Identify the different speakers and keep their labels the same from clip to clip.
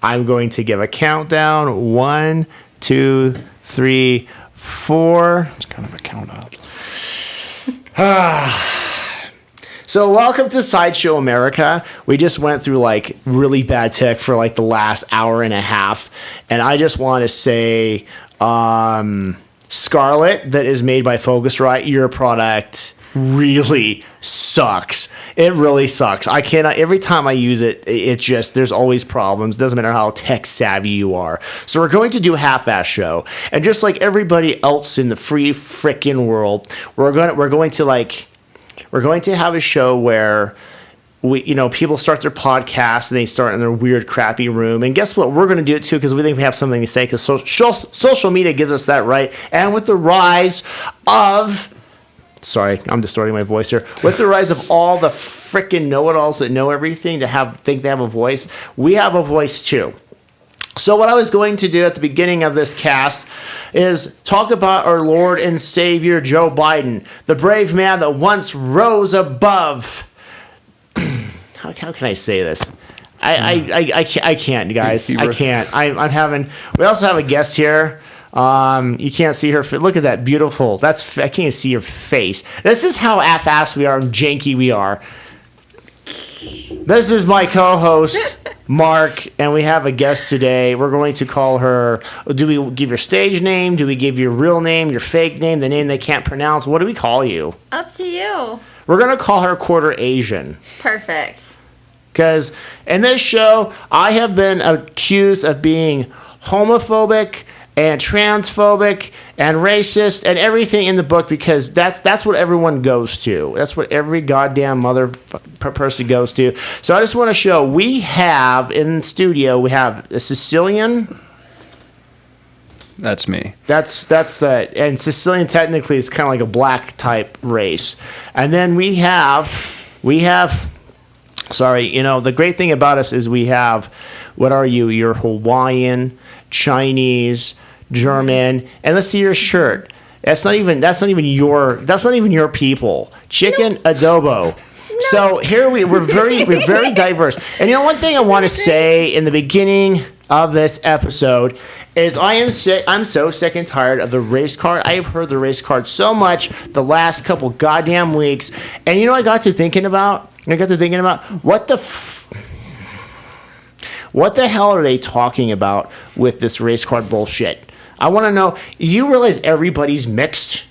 Speaker 1: I'm going to give a countdown. 1, 2, 3, 4.
Speaker 2: It's kind of a countdown.
Speaker 1: So welcome to Sideshow America. We just went through like really bad tech for like the last hour and a half. And I just want to say, Scarlett, that is made by Focusrite, your product really sucks. It really sucks. I cannot, every time I use it, it just, there's always problems. Doesn't matter how tech savvy you are. So we're going to do a half-ass show. And just like everybody else in the free frickin' world, we're going to have a show where people start their podcast and they start in their weird, crappy room. And guess what? We're going to do it too because we think we have something to say because social media gives us that right. And with the rise of... Sorry, I'm distorting my voice here. With the rise of all the freaking know-it-alls that know everything think they have a voice, we have a voice too. So what I was going to do at the beginning of this cast is talk about our Lord and Savior Joe Biden, the brave man that once rose above. How can I say this? I can't, guys. I can't. I'm having. We also have a guest here. You can't see her. Look at that beautiful. I can't even see your face. This is how half-assed we are and janky we are. This is my co-host, Mark, and we have a guest today. We're going to call her. Do we give your stage name? Do we give your real name, your fake name, the name they can't pronounce? What do we call you?
Speaker 3: Up to you.
Speaker 1: We're going to call her Quarter Asian.
Speaker 3: Perfect.
Speaker 1: Because in this show, I have been accused of being homophobic and transphobic and racist and everything in the book because that's what everyone goes to. That's what every goddamn mother person goes to. So I just want to show we have in the studio we have a Sicilian.
Speaker 2: That's me.
Speaker 1: That's and Sicilian technically is kind of like a black type race. And then we have sorry, the great thing about us is we have, what are you? You're Hawaiian, Chinese, German, and let's see your shirt. That's not even your people. Chicken adobo. No. So here we're very diverse. And one thing I want to say in the beginning of this episode is I'm so sick and tired of the race card. I have heard the race card so much the last couple goddamn weeks. And I got to thinking about what the hell are they talking about with this race card bullshit? I want to know, you realize everybody's mixed?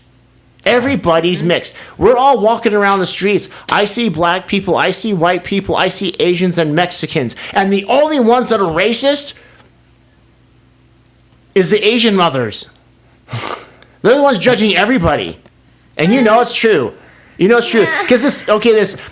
Speaker 1: Everybody's mixed. We're all walking around the streets. I see black people, I see white people, I see Asians and Mexicans. And the only ones that are racist is the Asian mothers. They're the ones judging everybody. And it's true. It's true. Because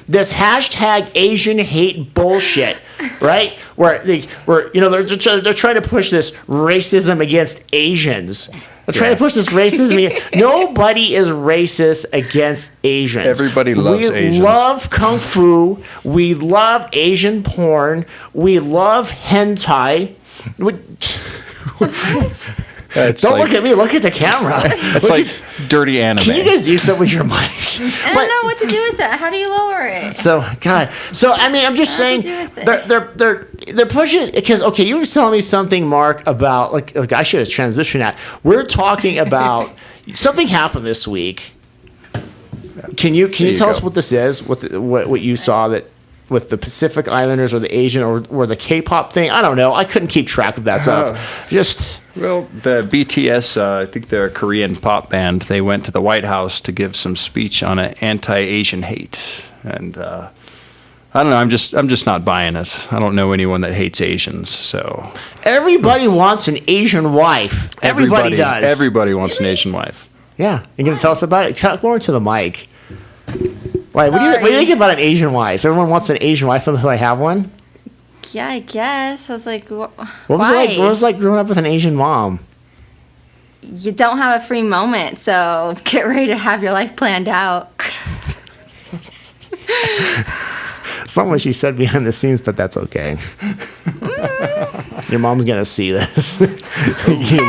Speaker 1: this hashtag Asian hate bullshit, right? Where they're trying to push this racism against Asians. They're trying to push this racism. Nobody is racist against Asians.
Speaker 2: Everybody loves Asians.
Speaker 1: We love Kung Fu. We love Asian porn. We love hentai.
Speaker 3: What?
Speaker 1: Don't look at me. Look at the camera.
Speaker 2: It's dirty anime.
Speaker 1: Can you guys do something with your mic?
Speaker 3: I don't know what to do with that. How do you lower it?
Speaker 1: I'm just saying they're pushing because you were telling me something, Mark, about like I should have transitioned that. We're talking about something happened this week. Can you tell us what this is? What you saw that with the Pacific Islanders or the Asian or the K-pop thing? I don't know. I couldn't keep track of that stuff.
Speaker 2: Well, the BTS, I think they're a Korean pop band. They went to the White House to give some speech on an anti-Asian hate, and I don't know. I'm just not buying it. I don't know anyone that hates Asians. So
Speaker 1: everybody wants an Asian wife. Everybody does.
Speaker 2: Everybody wants an Asian wife.
Speaker 1: Yeah, you're gonna tell us about it. Talk more to the mic. Wait, what do you think about an Asian wife? Everyone wants an Asian wife until they have one.
Speaker 3: Yeah, I guess. I was like,
Speaker 1: what was it like? What was it like growing up with an Asian mom?
Speaker 3: You don't have a free moment, so get ready to have your life planned out.
Speaker 1: It's not what she said behind the scenes, but that's okay. Your mom's gonna see this. You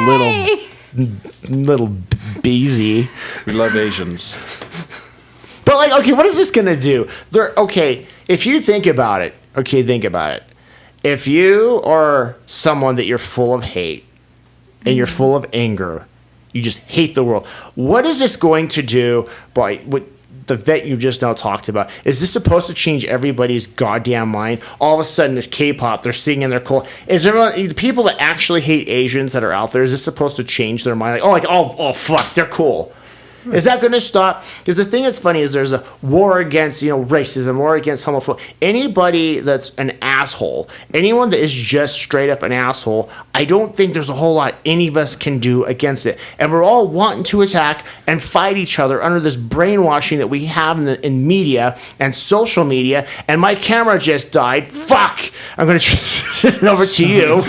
Speaker 1: little beezy.
Speaker 2: We love Asians.
Speaker 1: But what is this gonna do? If you think about it, think about it. if you are someone that you're full of hate and you're full of anger, you just hate the world, what is this going to do by what the vet you just now talked about? Is this supposed to change everybody's goddamn mind? All of a sudden, there's K-pop, they're singing, they're cool. Is everyone, the people that actually hate Asians that are out there, is this supposed to change their mind? Oh, fuck, they're cool. Is that going to stop? Because the thing that's funny is there's a war against, racism, war against homophobia. Anybody that's an asshole, anyone that is just straight up an asshole, I don't think there's a whole lot any of us can do against it. And we're all wanting to attack and fight each other under this brainwashing that we have in media and social media. And my camera just died. Fuck! I'm going to just over to you.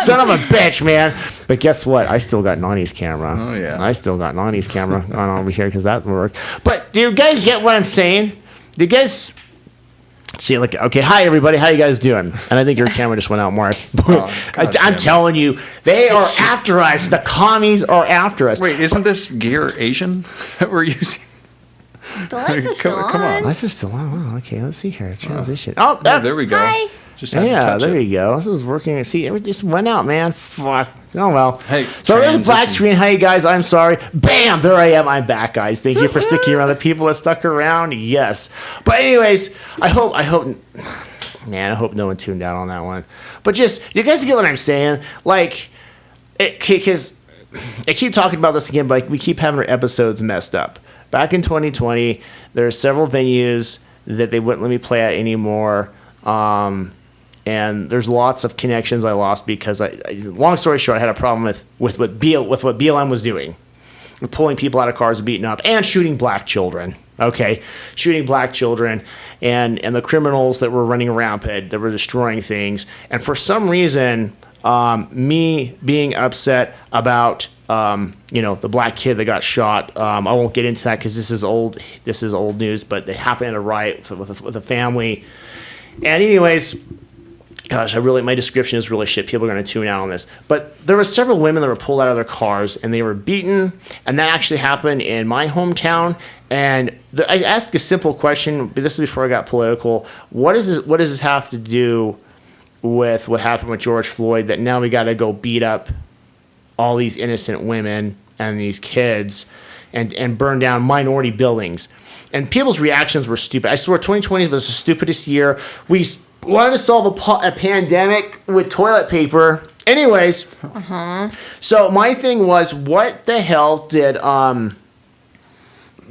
Speaker 1: Son of a bitch, man. But guess what? I still got Nani's camera.
Speaker 2: Oh, yeah.
Speaker 1: I still got Nani's camera on over here because that worked. But do you guys get what I'm saying? Do you guys see? Like, okay, hi everybody, how you guys doing? And I think your camera just went out, Mark. I'm telling you, they are after us. The commies are after us.
Speaker 2: Wait, isn't this gear Asian that we're using?
Speaker 3: The lights are still on.
Speaker 2: Come on.
Speaker 1: Lights are still on. Oh, okay, let's see here. Transition.
Speaker 2: Oh, there we go.
Speaker 3: Hi.
Speaker 2: Just had to
Speaker 1: Yeah,
Speaker 2: touch
Speaker 1: there
Speaker 2: it.
Speaker 1: you go. This is working. See, everything just went out, man. Fuck. Oh, well.
Speaker 2: Hey,
Speaker 1: so there's a black
Speaker 2: transition.
Speaker 1: screen. Hey, guys, I'm sorry. Bam! There I am. I'm back, guys. Thank you for sticking around. The people that stuck around, yes. But anyways, I hope, man, I hope no one tuned out on that one. But just, you guys get what I'm saying? Like, because I keep talking about this again, but we keep having our episodes messed up. Back in 2020, there are several venues that they wouldn't let me play at anymore. And there's lots of connections I lost because long story short, I had a problem with what BLM was doing. With pulling people out of cars and beating up and shooting black children. Okay. Shooting black children and the criminals that were running rampant, that were destroying things. And for some reason, me being upset about the black kid that got shot. I won't get into that because this is old news, but they happened at a riot with a family. And anyways, gosh, my description is really shit. People are going to tune out on this. But there were several women that were pulled out of their cars and they were beaten. And that actually happened in my hometown. And I asked a simple question, but this is before I got political. What does this have to do with what happened with George Floyd, that now we got to go beat up all these innocent women and these kids and burn down minority buildings? And people's reactions were stupid. I swear 2020 was the stupidest year. We wanted to solve a pandemic with toilet paper. Anyways, so my thing was, what the hell did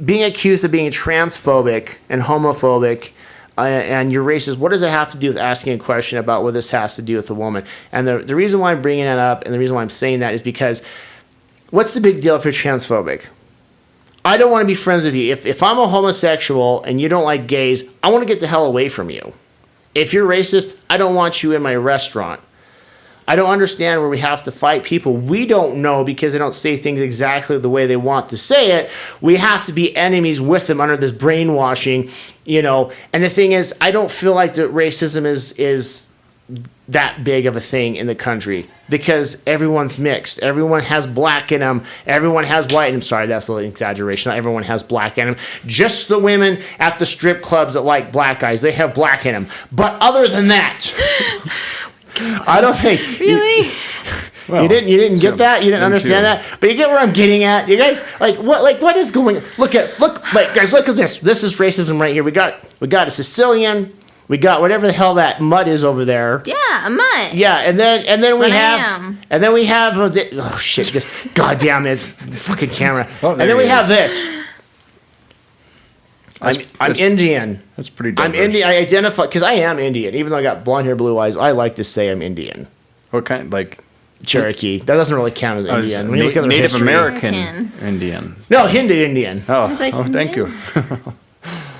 Speaker 1: being accused of being transphobic and homophobic and you're racist, what does it have to do with asking a question about what this has to do with a woman? And the reason why I'm bringing that up and the reason why I'm saying that is because what's the big deal if you're transphobic? I don't want to be friends with you. If I'm a homosexual and you don't like gays, I want to get the hell away from you. If you're racist, I don't want you in my restaurant. I don't understand where we have to fight people we don't know because they don't say things exactly the way they want to say it. We have to be enemies with them under this brainwashing, And the thing is, I don't feel like that racism is that big of a thing in the country because everyone's mixed. Everyone has black in them. Everyone has white. I'm sorry, that's a little exaggeration. Not everyone has black in them. Just the women at the strip clubs that like black guys, they have black in them. But other than that, I don't think
Speaker 3: Really?
Speaker 1: you didn't get that. You didn't understand that. But you get where I'm getting at. You guys what is going? Look at this. This is racism right here. We got a Sicilian. We got whatever the hell that mud is over there.
Speaker 3: Yeah, a mutt.
Speaker 1: Yeah, and then we have oh shit! Just goddamn it, fucking camera.
Speaker 2: Oh,
Speaker 1: and then we have this. I'm Indian.
Speaker 2: That's pretty
Speaker 1: I'm
Speaker 2: diverse.
Speaker 1: Indian. I identify because I am Indian. Even though I got blonde hair, blue eyes, I like to say I'm Indian.
Speaker 2: What kind? Like
Speaker 1: Cherokee. That doesn't really count as Indian. When you look at their
Speaker 2: Native
Speaker 1: history.
Speaker 2: American
Speaker 3: American.
Speaker 2: Indian.
Speaker 1: No, Hindu Indian.
Speaker 2: Oh,
Speaker 3: like,
Speaker 2: thank you.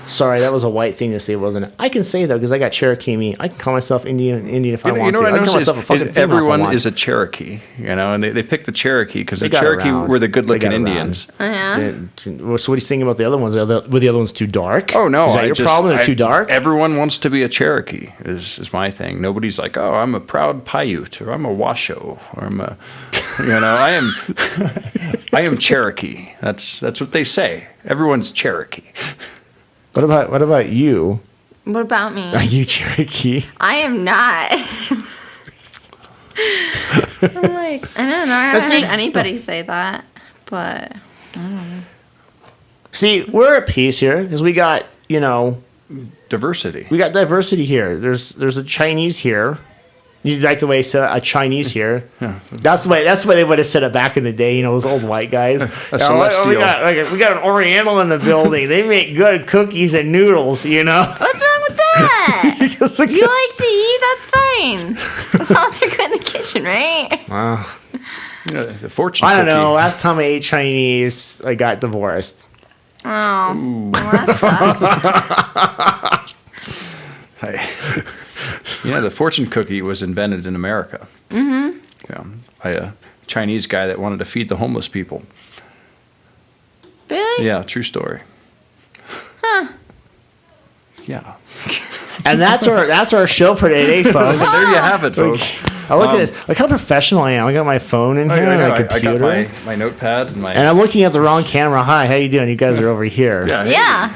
Speaker 1: Sorry, that was a white thing to say, wasn't it? I can say though because I got Cherokee me. I can call myself Indian if I want
Speaker 2: You know
Speaker 1: to.
Speaker 2: what
Speaker 1: I
Speaker 2: I
Speaker 1: can call
Speaker 2: noticed
Speaker 1: myself a fucking
Speaker 2: is
Speaker 1: female if I
Speaker 2: everyone
Speaker 1: want.
Speaker 2: is a Cherokee, and they picked the Cherokee because the
Speaker 1: got
Speaker 2: Cherokee
Speaker 1: around.
Speaker 2: were the
Speaker 1: They
Speaker 2: good-looking
Speaker 1: got around.
Speaker 2: Indians.
Speaker 3: Yeah.
Speaker 1: So what are you thinking about the other ones? Were the other ones too dark?
Speaker 2: Oh no,
Speaker 1: is that your problem? They're too dark.
Speaker 2: Everyone wants to be a Cherokee. Is my thing. Nobody's like, oh, I'm a proud Paiute, or I'm a Washoe, or I'm a, I am Cherokee. That's what they say. Everyone's Cherokee.
Speaker 1: What about you?
Speaker 3: What about me?
Speaker 1: Are you Cherokee?
Speaker 3: I am not. I'm like, I don't know. I haven't
Speaker 1: see-
Speaker 3: heard anybody say that, but
Speaker 1: See, we're at peace here because we got,
Speaker 2: Diversity.
Speaker 1: we got diversity here. There's a Chinese here. You like the way I said a Chinese here?
Speaker 2: Yeah.
Speaker 1: That's the way they would have said it back in the day. Those old white guys.
Speaker 2: Celestial.
Speaker 1: We got an Oriental in the building. They make good cookies and noodles.
Speaker 3: what's wrong with that?
Speaker 1: Because the-
Speaker 3: You like to eat? That's fine. As long as you're good in the kitchen, right?
Speaker 2: The fortune
Speaker 1: I don't
Speaker 2: cookie.
Speaker 1: know. Last time I ate Chinese, I got divorced.
Speaker 3: Oh, well, that sucks.
Speaker 2: Hey. The fortune cookie was invented in America. Mm-hmm. Yeah, by a Chinese guy that wanted to feed the homeless people.
Speaker 3: Really?
Speaker 2: Yeah, true story. Huh. Yeah.
Speaker 1: And that's our show for today, folks.
Speaker 2: There you have it, folks.
Speaker 1: I look at this. Look how professional I am. I got my phone in here, my computer,
Speaker 2: I got my notepad and my.
Speaker 1: and I'm looking at the wrong camera. Hi, how you doing? You guys are over here.
Speaker 3: Yeah.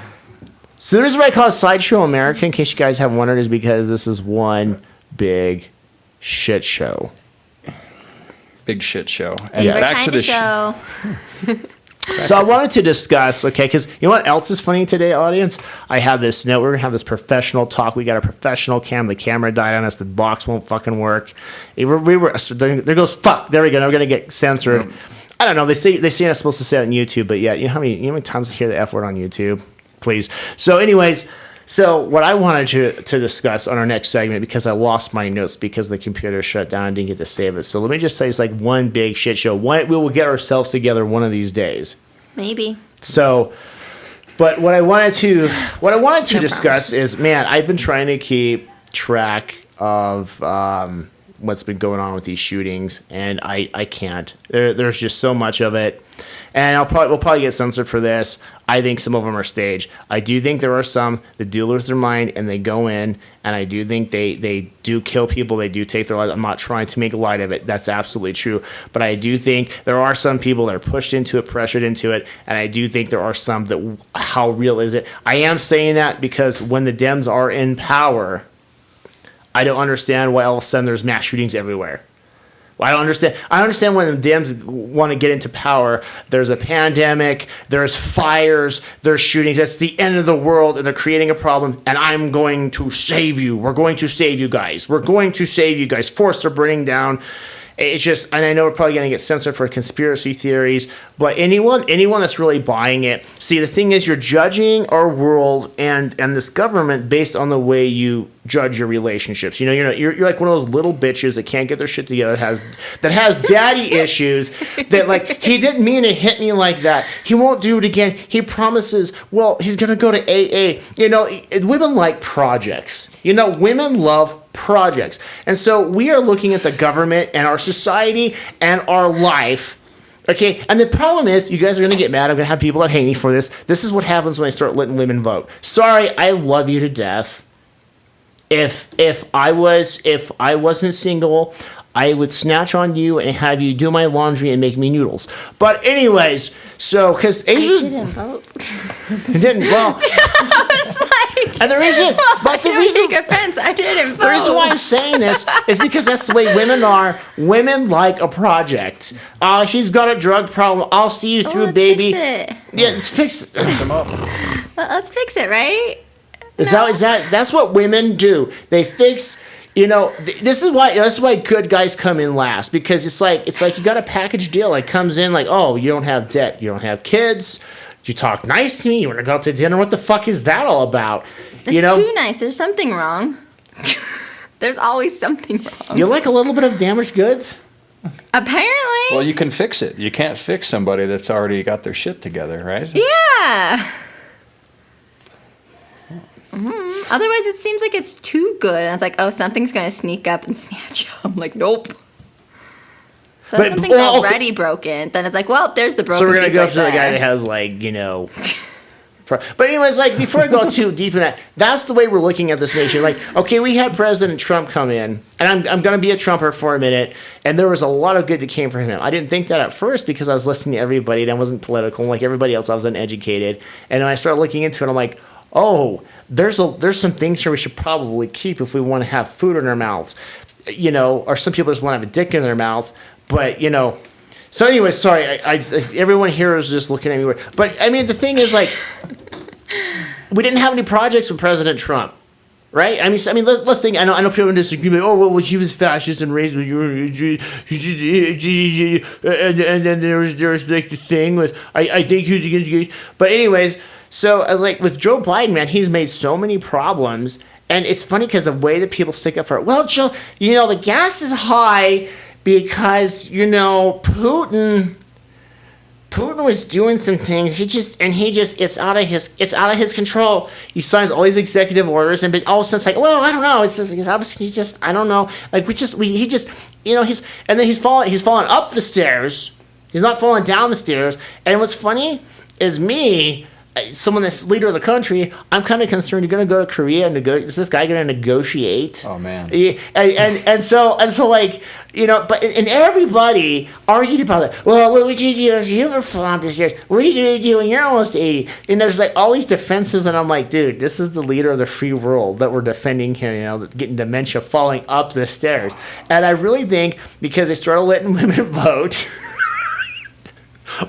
Speaker 1: So the reason why I call it Sideshow America, in case you guys haven't wondered, is because this is one big shit show.
Speaker 2: Big shit show. And
Speaker 1: Yeah.
Speaker 2: back to the
Speaker 3: show.
Speaker 1: So I wanted to discuss, because you know what else is funny today, audience? I have this note. We're going to have this professional talk. We got a professional cam. The camera died on us. The box won't fucking work. There goes, fuck. There we go. Now we're going to get censored. I don't know. They say I'm supposed to say it on YouTube, but yeah, you know how many times I hear the F word on YouTube? Please. So anyways, what I wanted to discuss on our next segment, because I lost my notes because the computer shut down and didn't get to save it. So let me just say it's like one big shit show. We will get ourselves together one of these days.
Speaker 3: Maybe.
Speaker 1: So, but what I wanted to discuss is, man, I've been trying to keep track of what's been going on with these shootings, and I can't. There's just so much of it, and we'll probably get censored for this. I think some of them are staged. I do think there are some that do lose their mind and they go in, and I do think they do kill people. They do take their lives. I'm not trying to make light of it. That's absolutely true. But I do think there are some people that are pushed into it, pressured into it, and I do think there are some that, how real is it? I am saying that because when the Dems are in power, I don't understand why all of a sudden there's mass shootings everywhere. Well, I don't understand. I understand when the Dems want to get into power. There's a pandemic, there's fires, there's shootings. That's the end of the world, and they're creating a problem. And I'm going to save you. We're going to save you guys. We're going to save you guys. Forests are burning down. It's just, and I know we're probably going to get censored for conspiracy theories, but anyone that's really buying it. See, the thing is, you're judging our world and this government based on the way you judge your relationships. You're like one of those little bitches that can't get their shit together, that has daddy issues, that like, he didn't mean to hit me like that. He won't do it again. He promises, well, he's going to go to AA. Women like projects. Women love projects. And so we are looking at the government and our society and our life. Okay, and the problem is, you guys are going to get mad. I'm going to have people that hate me for this. This is what happens when I start letting women vote. Sorry, I love you to death. If I wasn't single, I would snatch on you and have you do my laundry and make me noodles. But anyways, because Asia's...
Speaker 3: I didn't vote.
Speaker 1: It didn't, well...
Speaker 3: I was like...
Speaker 1: And the reason... But the
Speaker 3: don't
Speaker 1: reason...
Speaker 3: take offense. I didn't vote.
Speaker 1: The reason why I'm saying this is because that's the way women are. Women like a project. He's got a drug problem. I'll see you through,
Speaker 3: let's
Speaker 1: baby.
Speaker 3: Fix it.
Speaker 1: Yeah, let's fix them up.
Speaker 3: Let's fix it, right?
Speaker 1: Is that's what women do. They fix. This is why good guys come in last, because it's like you got a package deal. It comes in like, oh, you don't have debt, you don't have kids, you talk nice to me, you want to go out to dinner. What the fuck is that all about?
Speaker 3: It's too nice. There's something wrong. There's always something wrong.
Speaker 1: You like a little bit of damaged goods?
Speaker 3: Apparently.
Speaker 2: Well, you can fix it. You can't fix somebody that's already got their shit together, right?
Speaker 3: Yeah. Otherwise, it seems like it's too good. And it's like, oh, something's going to sneak up and snatch you. I'm like, nope. So if something's already broken, then it's like, well, there's the broken
Speaker 1: So we're going to
Speaker 3: piece
Speaker 1: go
Speaker 3: right
Speaker 1: to the guy
Speaker 3: there.
Speaker 1: that has But anyways, before I go too deep in that, that's the way we're looking at this nation. Okay, we had President Trump come in, and I'm going to be a Trumper for a minute, and there was a lot of good that came from him. I didn't think that at first because I was listening to everybody, and I wasn't political. Like everybody else, I was uneducated. And then I started looking into it, I'm like, oh, there's some things here we should probably keep if we want to have food in our mouths. or some people just want to have a dick in their mouth. But, so anyway, sorry, I everyone here is just looking at me weird. But, I mean, the thing is, like, we didn't have any projects with President Trump. Right? I mean, let's think. I know people disagree. Like, oh, well, she was fascist and raised with and then there's like the thing with I think he was against gays. But anyways, so I was like with Joe Biden, man, he's made so many problems, and it's funny because the way that people stick up for it. Well, Joe, the gas is high because Putin was doing some things. It's out of his control. He signs all these executive orders, and all of a sudden it's like, well, I don't know. I don't know. Like he's falling up the stairs. He's not falling down the stairs. And what's funny is me, someone that's leader of the country, I'm kind of concerned. You're going to go to Korea and is this guy going to negotiate?
Speaker 2: Oh man.
Speaker 1: And so like, but and everybody argued about it. Well, what would you do if you ever fall off the stairs? What are you going to do when you're almost 80? And there's like all these defenses, and I'm like, dude, this is the leader of the free world that we're defending here, getting dementia, falling up the stairs. And I really think because they started letting women vote.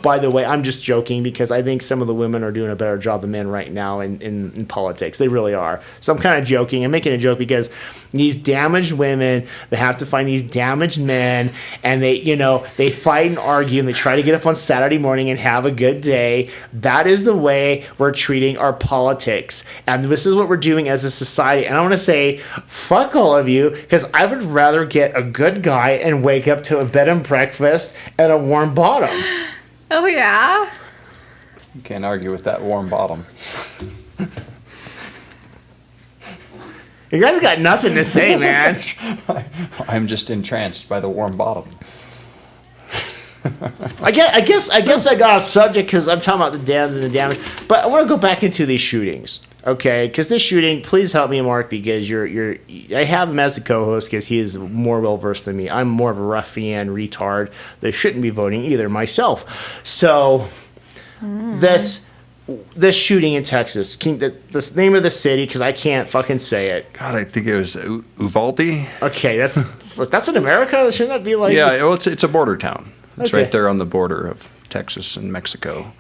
Speaker 1: By the way, I'm just joking because I think some of the women are doing a better job than men right now in politics. They really are. So I'm kind of joking. I'm making a joke because these damaged women, they have to find these damaged men, and they fight and argue, and they try to get up on Saturday morning and have a good day. That is the way we're treating our politics. And this is what we're doing as a society. And I want to say, fuck all of you, because I would rather get a good guy and wake up to a bed and breakfast and a warm bottom.
Speaker 3: Oh, yeah?
Speaker 2: You can't argue with that warm bottom.
Speaker 1: You guys got nothing to say, man.
Speaker 2: I'm just entranced by the warm bottom.
Speaker 1: I guess I got off subject because I'm talking about the dams and the damage. But I want to go back into these shootings, okay? Because this shooting, please help me, Mark, because I have him as a co-host because he is more well-versed than me. I'm more of a ruffian retard that shouldn't be voting either myself. So this shooting in Texas, the name of the city, because I can't fucking say it.
Speaker 2: God, I think it was Uvalde.
Speaker 1: Okay, that's in America? Shouldn't that be like...
Speaker 2: Yeah, well, it's a border town. It's
Speaker 1: Okay.
Speaker 2: right there on the border of Texas and Mexico.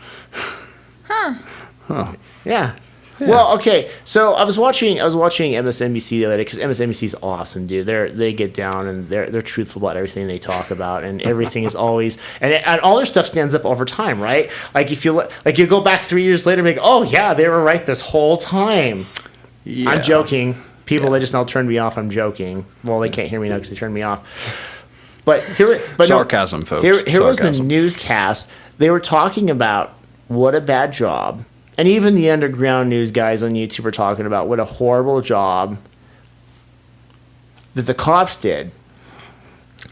Speaker 1: Yeah. Well, okay. So I was watching MSNBC the other day because MSNBC is awesome, dude. They get down and they're truthful about everything they talk about, and everything is always and all their stuff stands up over time, right? Like if you go back 3 years later and be like, oh yeah, they were right this whole time. Yeah. I'm joking. People they just now turned me off. I'm joking. Well, they can't hear me now because they turned me off. But
Speaker 2: sarcasm, folks.
Speaker 1: Here was the newscast. They were talking about what a bad job. And even the underground news guys on YouTube are talking about what a horrible job that the cops did.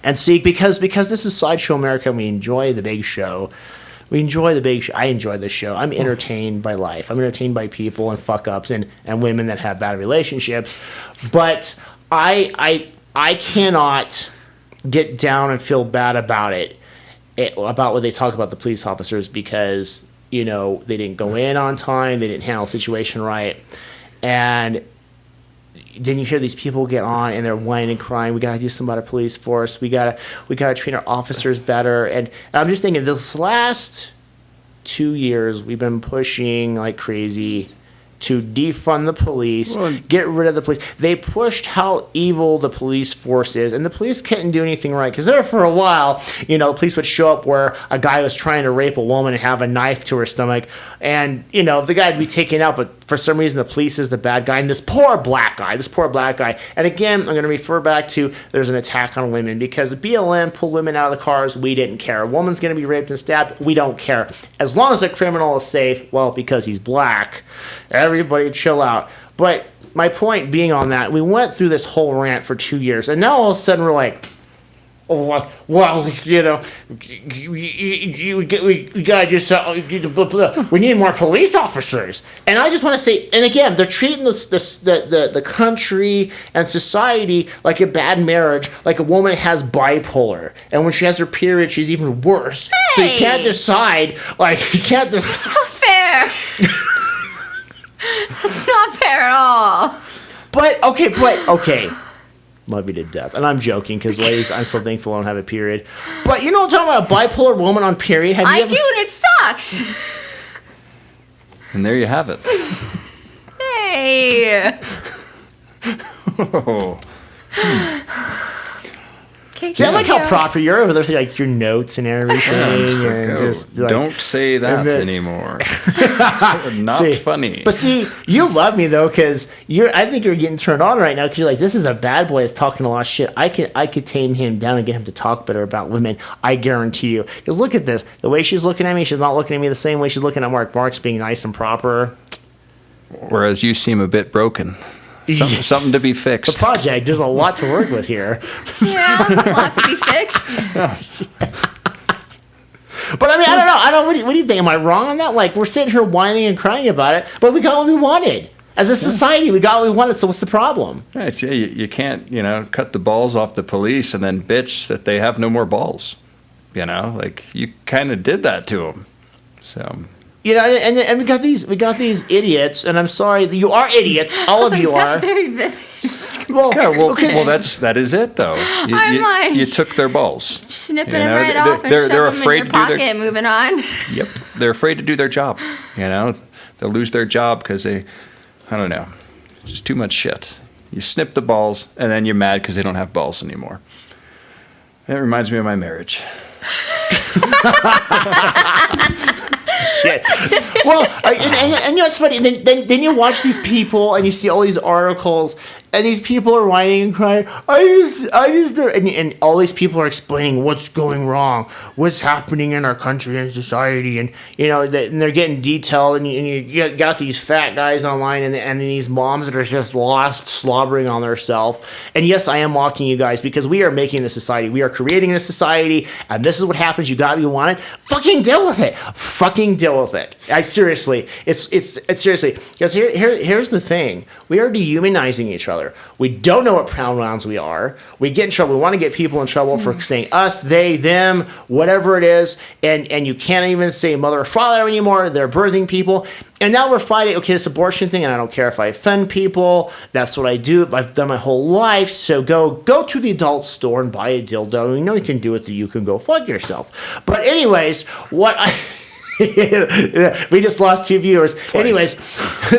Speaker 1: And see, because this is Sideshow America, and we enjoy the big show. I enjoy the show. I'm entertained by life. I'm entertained by people and fuck-ups and women that have bad relationships. But I cannot get down and feel bad about about what they talk about the police officers because... they didn't go in on time. They didn't handle the situation right. And then you hear these people get on and they're whining and crying. We got to do something about our police force. We got to treat our officers better. And I'm just thinking this last 2 years, we've been pushing like crazy to defund the police, get rid of the police. They pushed how evil the police force is, and the police couldn't do anything right. Because there for a while, police would show up where a guy was trying to rape a woman and have a knife to her stomach, and, the guy would be taken out, but for some reason the police is the bad guy, and this poor black guy. And again, I'm going to refer back to there's an attack on women, because the BLM pulled women out of the cars, we didn't care. A woman's going to be raped and stabbed, we don't care. As long as the criminal is safe, well, because he's black, everybody chill out. But my point being on that, we went through this whole rant for 2 years, and now all of a sudden we're like, oh, well, we gotta just we need more police officers. And I just want to say, and again, they're treating the country and society like a bad marriage, like a woman has bipolar, and when she has her period, she's even worse. Hey! So you can't decide,
Speaker 3: It's not fair. It's not fair at all.
Speaker 1: But okay. Love you to death. And I'm joking because, ladies, I'm so thankful I don't have a period. But you know what I'm talking about? A bipolar woman on period. Have you ever...
Speaker 3: do, and it sucks.
Speaker 2: And there you have it.
Speaker 3: Hey.
Speaker 2: Oh.
Speaker 1: See, I like how proper you're over there, like your notes and everything. And just, like,
Speaker 2: don't say that anymore. Not
Speaker 1: see,
Speaker 2: funny.
Speaker 1: But see, you love me though, because I think you're getting turned on right now because you're like, this is a bad boy that's talking a lot of shit. I could tame him down and get him to talk better about women. I guarantee you. Because look at this, the way she's looking at me, she's not looking at me the same way she's looking at Mark. Mark's being nice and proper.
Speaker 2: Whereas you seem a bit broken. Something to be fixed.
Speaker 1: The project, there's a lot to work with here.
Speaker 3: Yeah, a lot to be fixed.
Speaker 1: But I mean, I don't know. What do you think? Am I wrong on that? Like, we're sitting here whining and crying about it, but we got what we wanted. As a society, we got what we wanted, so what's the problem?
Speaker 2: Right, yeah, you can't, cut the balls off the police and then bitch that they have no more balls. Like, you kind of did that to them. So...
Speaker 1: and we got these idiots, and I'm sorry, you are idiots. All of you are.
Speaker 3: That's very vivid.
Speaker 1: Well,
Speaker 2: that is it though. You took their balls.
Speaker 3: Just snipping it right off and they're afraid them in your pocket. Moving on.
Speaker 2: Yep, they're afraid to do their job. They'll lose their job because I don't know, it's just too much shit. You snip the balls, and then you're mad because they don't have balls anymore. That reminds me of my marriage. Shit.
Speaker 1: Well, and you know what's funny? Then you watch these people and you see all these articles, and these people are whining and crying. I just and all these people are explaining what's going wrong, what's happening in our country and society, and they're getting detailed, and you got these fat guys online and these moms that are just lost, slobbering on themselves. And yes, I am mocking you guys because we are making this society. We are creating this society, and this is what happens. You got what you wanted. Fucking deal with it. Fucking deal with it. I seriously, it's seriously, because here's the thing. We are dehumanizing each other. We don't know what pronouns we are. We get in trouble. We want to get people in trouble for saying us, they, them, whatever it is. And you can't even say mother or father anymore. They're birthing people. And now we're fighting, okay, this abortion thing, and I don't care if I offend people. That's what I do. I've done my whole life. So go to the adult store and buy a dildo. You can do it, that you can go fuck yourself. But anyways, we just lost 2 viewers.
Speaker 2: Twice.
Speaker 1: Anyways,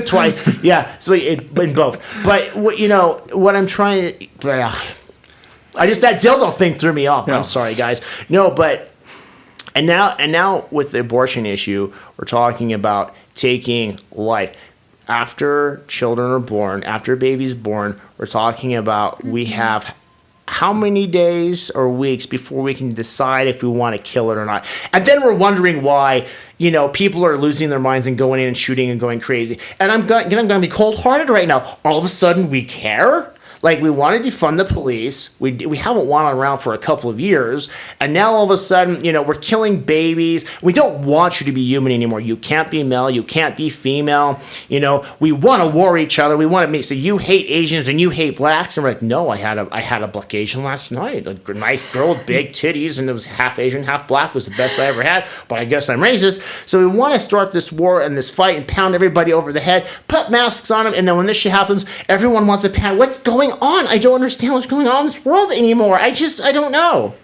Speaker 1: twice. Yeah, so in both. But what I'm trying to, that dildo thing threw me off. Yeah. I'm sorry, guys. No, but and now with the abortion issue, we're talking about taking life after children are born, after a baby's born. We're talking about we have how many days or weeks before we can decide if we want to kill it or not. And then we're wondering why, people are losing their minds and going in and shooting and going crazy. And I'm going to be cold-hearted right now. All of a sudden, we care? Like, we want to defund the police. We haven't wanted around for a couple of years. And now all of a sudden, we're killing babies. We don't want you to be human anymore. You can't be male. You can't be female. We want to war each other. We want to so you hate Asians and you hate blacks. And we're like, no, I had a black Asian last night. A nice girl with big titties, and it was half Asian, half black. Was the best I ever had. But I guess I'm racist. So we want to start this war and this fight and pound everybody over the head, put masks on them, and then when this shit happens, everyone wants to pound. What's going on? I don't understand what's going on in this world anymore. I don't know.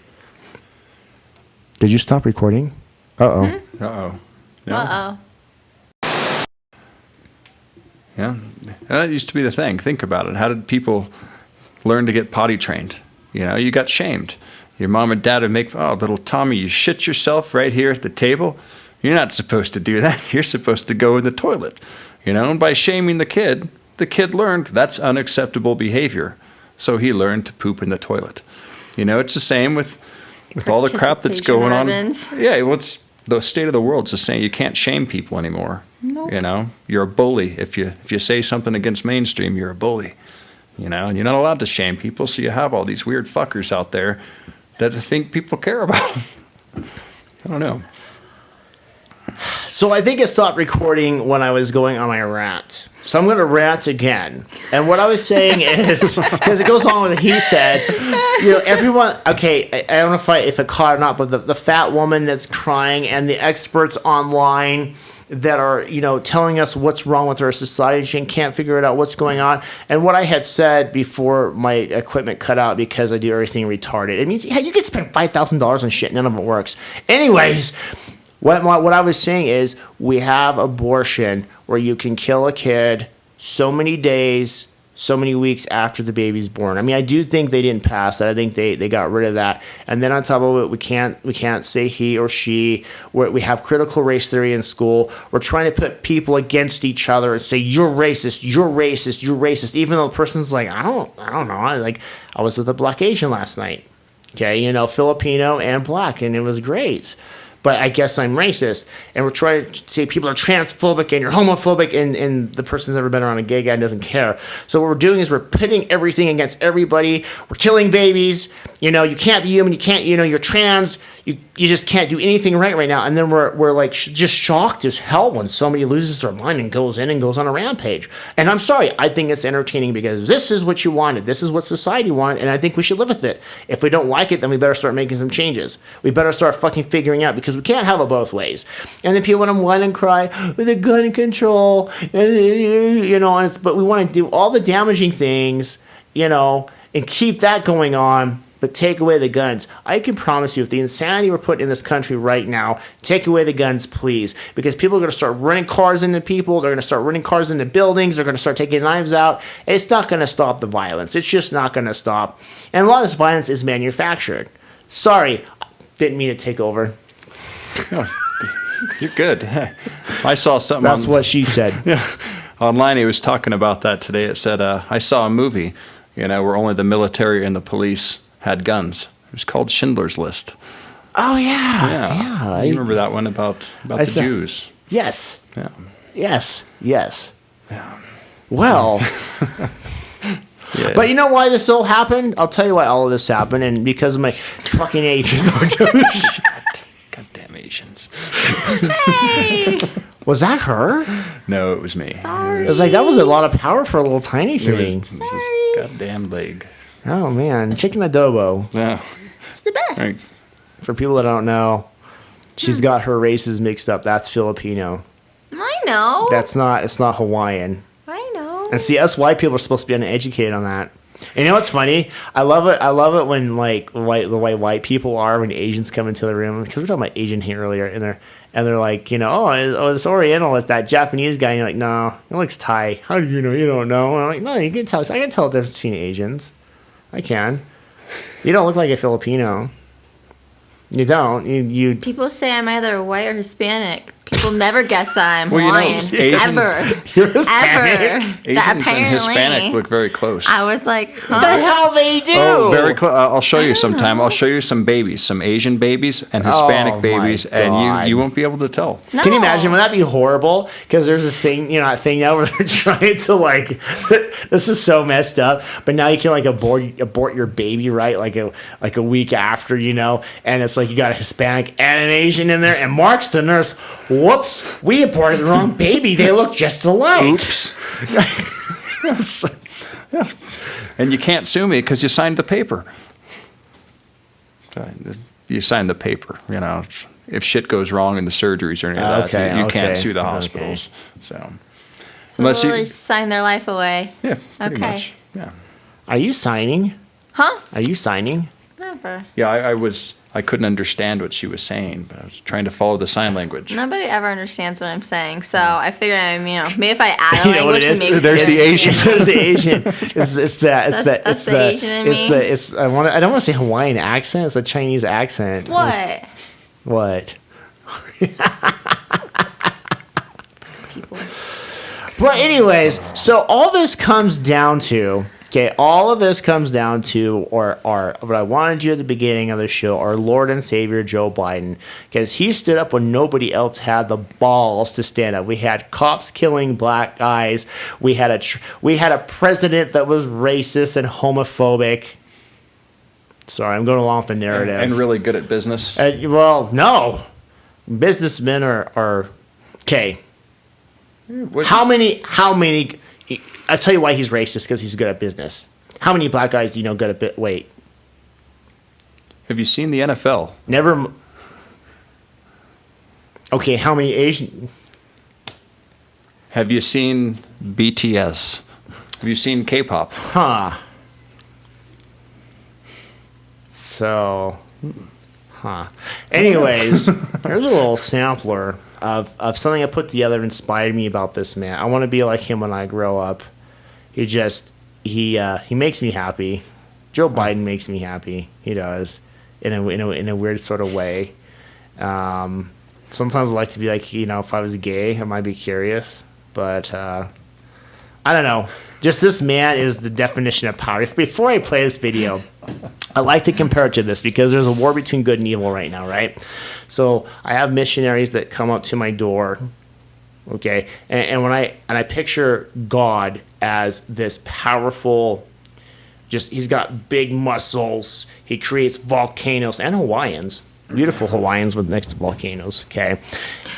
Speaker 1: Did you stop recording? Uh-oh.
Speaker 3: Mm-hmm.
Speaker 2: Uh-oh. No.
Speaker 3: Uh-oh.
Speaker 2: Yeah. That used to be the thing. Think about it. How did people learn to get potty trained? You got shamed. Your mom and dad would make, little Tommy, you shit yourself right here at the table. You're not supposed to do that. You're supposed to go in the toilet. And by shaming the kid learned that's unacceptable behavior. So he learned to poop in the toilet. It's the same with all the crap that's going on. Yeah, it's the state of the world's the same. You can't shame people anymore.
Speaker 3: Nope.
Speaker 2: You're a bully. If you say something against mainstream, you're a bully. And you're not allowed to shame people. So you have all these weird fuckers out there that think people care about them. I don't know.
Speaker 1: So I think it stopped recording when I was going on my rant. So I'm going to rant again. And what I was saying is, because it goes on with what he said, everyone, okay, I don't know if it caught or not, but the fat woman that's crying and the experts online that are, telling us what's wrong with our society and can't figure it out, what's going on. And what I had said before my equipment cut out because I do everything retarded, it means, you could spend $5,000 on shit, none of it works. Anyways, what I was saying is we have abortion where you can kill a kid so many days, so many weeks after the baby's born. I mean, I do think they didn't pass that. I think they got rid of that. And then on top of it, we can't say he or she. We have critical race theory in school. We're trying to put people against each other and say you're racist, you're racist, you're racist. Even though the person's like, I don't know. I was with a black Asian last night. Okay, Filipino and black, and it was great. But I guess I'm racist. And we're trying to say people are transphobic and you're homophobic, and the person's never been around a gay guy and doesn't care. So what we're doing is we're pitting everything against everybody. We're killing babies. You can't be human. You can't, you're trans. You just can't do anything right now. And then we're like just shocked as hell when somebody loses their mind and goes on a rampage. And I'm sorry, I think it's entertaining because this is what you wanted. This is what society wanted, and I think we should live with it. If we don't like it, then we better start making some changes. We better start fucking figuring out, because we can't have it both ways. And then people want to whine and cry with the gun control, but we want to do all the damaging things, and keep that going on. But take away the guns. I can promise you, if the insanity we're putting in this country right now, take away the guns, please. Because people are going to start running cars into people. They're going to start running cars into buildings. They're going to start taking knives out. It's not going to stop the violence. It's just not going to stop. And a lot of this violence is manufactured. Sorry, didn't mean to take over.
Speaker 2: You're good. I saw something.
Speaker 1: That's what she said.
Speaker 2: Yeah. Online, he was talking about that today. It said, I saw a movie, where only the military and the police had guns. It was called Schindler's List.
Speaker 1: Oh, yeah.
Speaker 2: You remember that one about the Jews?
Speaker 1: Yes.
Speaker 2: Yeah.
Speaker 1: Yes.
Speaker 2: Yeah.
Speaker 1: Well,
Speaker 2: yeah.
Speaker 1: But you know why this all happened? I'll tell you why all of this happened, and because of my fucking age.
Speaker 2: Goddamn Asians.
Speaker 3: Hey!
Speaker 1: Was that her?
Speaker 2: No, it was me.
Speaker 3: Sorry.
Speaker 1: It was like, that was a lot of power for a little tiny thing.
Speaker 2: It was this goddamn leg.
Speaker 1: Oh, man. Chicken adobo.
Speaker 2: Yeah.
Speaker 3: It's the best.
Speaker 2: Right.
Speaker 1: For people that don't know, she's got her races mixed up. That's Filipino.
Speaker 3: I know.
Speaker 1: It's not Hawaiian.
Speaker 3: I know.
Speaker 1: And see, us white people are supposed to be uneducated on that. And you know what's funny? I love it when like the white people are when Asians come into the room, because we were talking about Asian hate earlier, and they're like, oh, it's Oriental, it's that Japanese guy. And you're like, no, it looks Thai. How do you know? You don't know. And I'm like, no, you can tell. I can tell the difference between Asians. I can. You don't look like a Filipino. You don't. You.
Speaker 3: People say I'm either white or Hispanic. People never guess that I'm Hawaiian.
Speaker 2: Asian-
Speaker 3: Ever.
Speaker 1: You're Hispanic.
Speaker 3: Ever.
Speaker 2: Asians
Speaker 3: That
Speaker 2: and
Speaker 3: apparently,
Speaker 2: Hispanic look very close.
Speaker 3: I was like, huh?
Speaker 1: What the hell they do?
Speaker 2: Oh, very close. I'll show you sometime. I'll show you some babies, some Asian babies and Hispanic
Speaker 1: Oh, my
Speaker 2: babies,
Speaker 1: God.
Speaker 2: and you won't be able to tell.
Speaker 3: No.
Speaker 1: Can you imagine? Would that be horrible? Because there's this thing, that thing now where they're trying to like, this is so messed up. But now you can like abort your baby, right? Like a week after, and it's like you got a Hispanic and an Asian in there, and Mark's the nurse. Whoops, we aborted the wrong baby. They look just alike.
Speaker 2: Oops. And you can't sue me because you signed the paper. You signed the paper. If shit goes wrong in the surgeries or any of that, you can't sue the hospitals. So
Speaker 3: Unless you sign their life away.
Speaker 2: yeah, pretty
Speaker 3: Okay.
Speaker 2: much. Yeah.
Speaker 1: Are you signing?
Speaker 3: Huh?
Speaker 1: Are you signing?
Speaker 3: Never.
Speaker 2: Yeah, I couldn't understand what she was saying, but I was trying to follow the sign language.
Speaker 3: Nobody ever understands what I'm saying, so I figured, maybe if I add a
Speaker 1: You know what
Speaker 3: language,
Speaker 1: it is?
Speaker 3: it makes
Speaker 2: There's the Asian.
Speaker 1: There's the Asian. It's
Speaker 3: That's the Asian in me.
Speaker 1: I don't want to say Hawaiian accent. It's a Chinese accent.
Speaker 3: What?
Speaker 1: What?
Speaker 3: People.
Speaker 1: But anyways, so all this comes down to, all of this comes down to, or what I wanted to do at the beginning of the show, our Lord and Savior Joe Biden, because he stood up when nobody else had the balls to stand up. We had cops killing black guys. We had a president that was racist and homophobic. Sorry, I'm going along with the narrative.
Speaker 2: And really good at business.
Speaker 1: Well, no, businessmen are okay. How many? I'll tell you why he's racist, because he's good at business. How many black guys do you know good at wait?
Speaker 2: Have you seen the NFL?
Speaker 1: Never. Okay, how many Asian?
Speaker 2: Have you seen BTS? Have you seen K-pop?
Speaker 1: Huh. So, Anyways, here's a little sampler of something I put together inspired me about this man. I want to be like him when I grow up. He makes me happy. Joe Biden makes me happy. He does, in a weird sort of way. Sometimes I like to be like, if I was gay, I might be curious, but I don't know. Just this man is the definition of power. Before I play this video, I like to compare it to this because there's a war between good and evil right now, right? So I have missionaries that come up to my door, okay, and when I picture God as this powerful, he's got big muscles. He creates volcanoes and Hawaiians, beautiful Hawaiians with next to volcanoes, okay,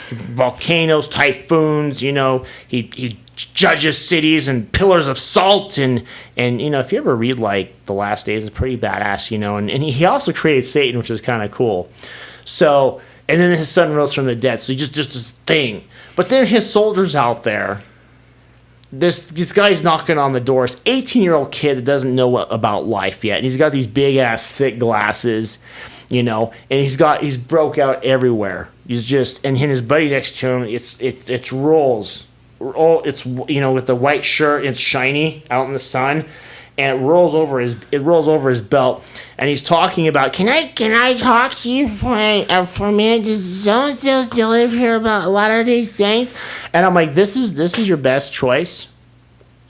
Speaker 1: volcanoes, typhoons. He judges cities and pillars of salt, and if you ever read like The Last Days, it's pretty badass, and he also created Satan, which is kind of cool. So, and then his son rose from the dead, so he just this thing. But then his soldiers out there, this guy's knocking on the door, this 18-year-old kid that doesn't know about life yet, and he's got these big ass thick glasses, and he's broke out everywhere. And his buddy next to him, it's rolls. It's with the white shirt, it's shiny out in the sun, and it rolls over his belt, and he's talking about, can I talk to you for a minute? Does so-and-so still live here about Latter-day Saints? And I'm like, this is your best choice.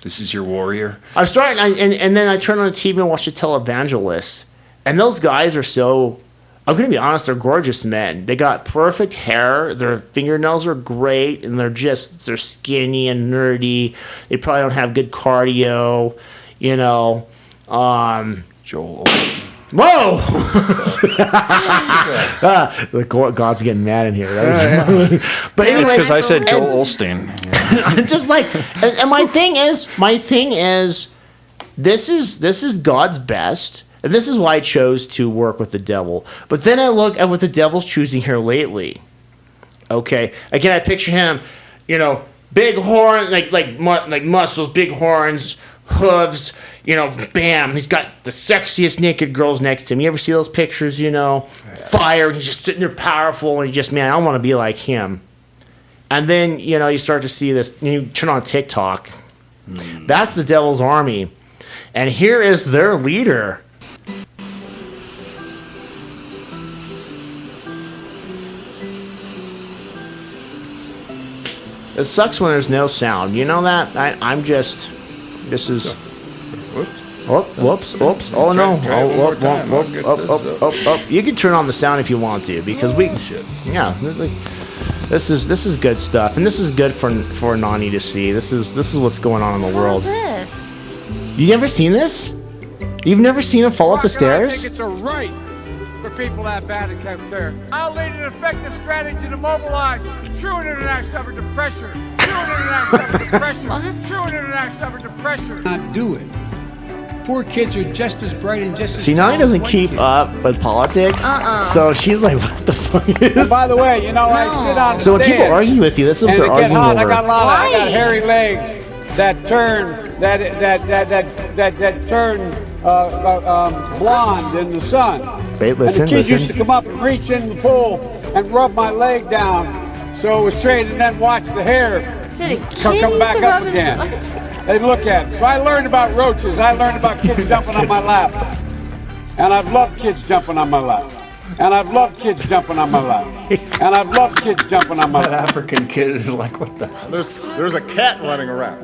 Speaker 2: This is your warrior.
Speaker 1: I'm starting, and then I turn on the TV and watch the televangelist, and those guys are so. I'm going to be honest, they're gorgeous men. They got perfect hair. Their fingernails are great, and they're skinny and nerdy. They probably don't have good cardio,
Speaker 2: Joel.
Speaker 1: Whoa! God's getting mad in here. But anyways,
Speaker 2: it's because I said Joel Osteen.
Speaker 1: Just like, and my thing is, this is God's best. And this is why I chose to work with the devil. But then I look at what the devil's choosing here lately. Okay, again, I picture him, big horn, like muscles, big horns, hooves, bam. He's got the sexiest naked girls next to him. You ever see those pictures? Fire. And he's just sitting there powerful, and I want to be like him. And then you start to see this. You turn on TikTok. That's the devil's army, and here is their leader. It sucks when there's no sound. You know that? This is... Whoops. Oh, no. You can turn on the sound if you want to, because yeah, this is good stuff. And this is good for Nani to see. This is what's going on in the world.
Speaker 3: What is this?
Speaker 1: You never seen this? You've never seen him fall up the stairs?
Speaker 4: I think it's a right for people that bad at care. I'll lead an effective strategy to mobilize true international effort to pressure.
Speaker 5: Not do it. Poor kids are just as bright and just as.
Speaker 1: See, Nani doesn't keep up with politics, so she's like, "What the fuck is?"
Speaker 4: And by the way, I sit on the
Speaker 1: So when people argue with you, this is what they're arguing over.
Speaker 4: I got hairy legs that turn blonde in the sun.
Speaker 1: Wait, listen.
Speaker 4: And the kids used to come up and reach in the pool and rub my leg down, so it was straight, and then watch the hair come back up again. They look at it. So I learned about roaches. I learned about kids jumping on my lap. And I've loved kids jumping on my lap. And I've loved kids jumping on my lap. And I've loved kids jumping on my lap.
Speaker 2: That African kid is like, what the?
Speaker 6: There's a cat running around,